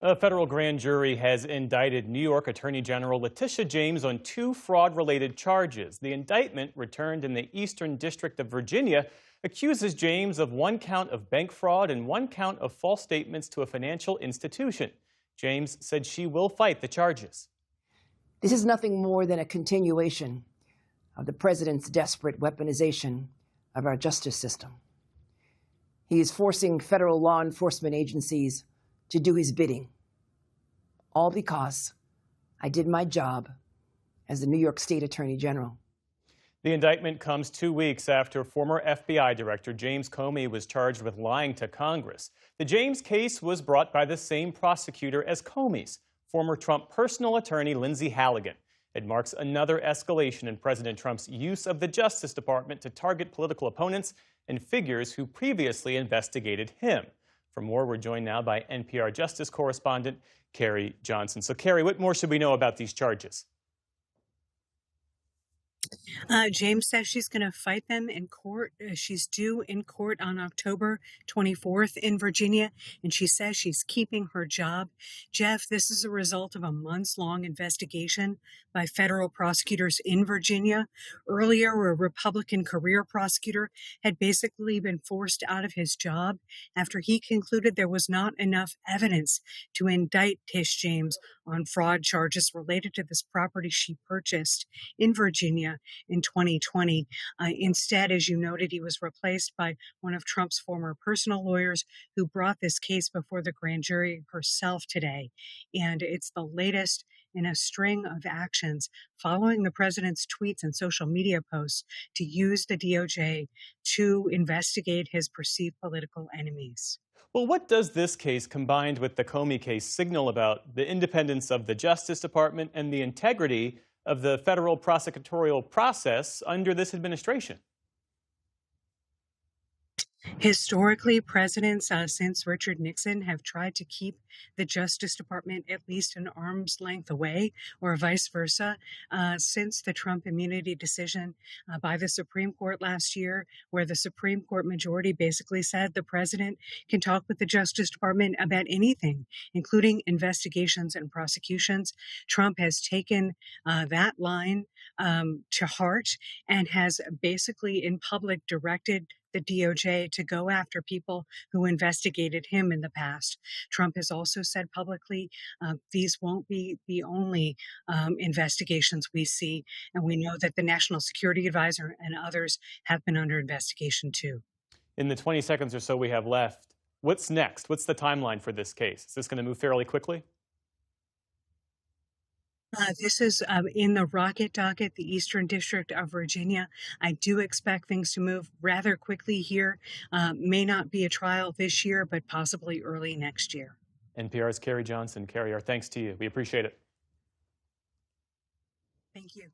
A federal grand jury has indicted New York Attorney General Letitia James on two fraud-related charges. The indictment, returned in the Eastern District of Virginia, accuses James of one count of bank fraud and one count of false statements to a financial institution. James said she will fight the charges. This is nothing more than a continuation of the president's desperate weaponization of our justice system. He is forcing federal law enforcement agencies to do his bidding, all because I did my job as the New York State Attorney General. The indictment comes 2 weeks after former FBI Director James Comey was charged with lying to Congress. The James case was brought by the same prosecutor as Comey's, former Trump personal attorney Lindsay Halligan. It marks another escalation in President Trump's use of the Justice Department to target political opponents and figures who previously investigated him. For more, we're joined now by NPR Justice correspondent Carrie Johnson. So, Carrie, what more should we know about these charges? James says she's going to fight them in court. She's due in court on October 24th in Virginia, and she says she's keeping her job. Jeff, this is a result of a months-long investigation by federal prosecutors in Virginia. Earlier, a Republican career prosecutor had basically been forced out of his job after he concluded there was not enough evidence to indict Tish James on fraud charges related to this property she purchased in Virginia in 2020. Instead, as you noted, he was replaced by one of Trump's former personal lawyers who brought this case before the grand jury herself today. And it's the latest in a string of actions following the president's tweets and social media posts to use the DOJ to investigate his perceived political enemies. Well, what does this case, combined with the Comey case, signal about the independence of the Justice Department and the integrity of the federal prosecutorial process under this administration? Historically, presidents since Richard Nixon have tried to keep the Justice Department at least an arm's length away, or vice versa. Since the Trump immunity decision by the Supreme Court last year, where the Supreme Court majority basically said the president can talk with the Justice Department about anything, including investigations and prosecutions, Trump has taken that line to heart and has basically in public directed the DOJ to go after people who investigated him in the past. Trump has also said publicly, these won't be the only investigations we see. And we know that the National Security Advisor and others have been under investigation too. In the 20 seconds or so we have left, what's next? What's the timeline for this case? Is this going to move fairly quickly? This is in the Rocket Docket, the Eastern District of Virginia. I do expect things to move rather quickly here. May not be a trial this year, but possibly early next year. NPR's Carrie Johnson. Carrie, our thanks to you. We appreciate it. Thank you.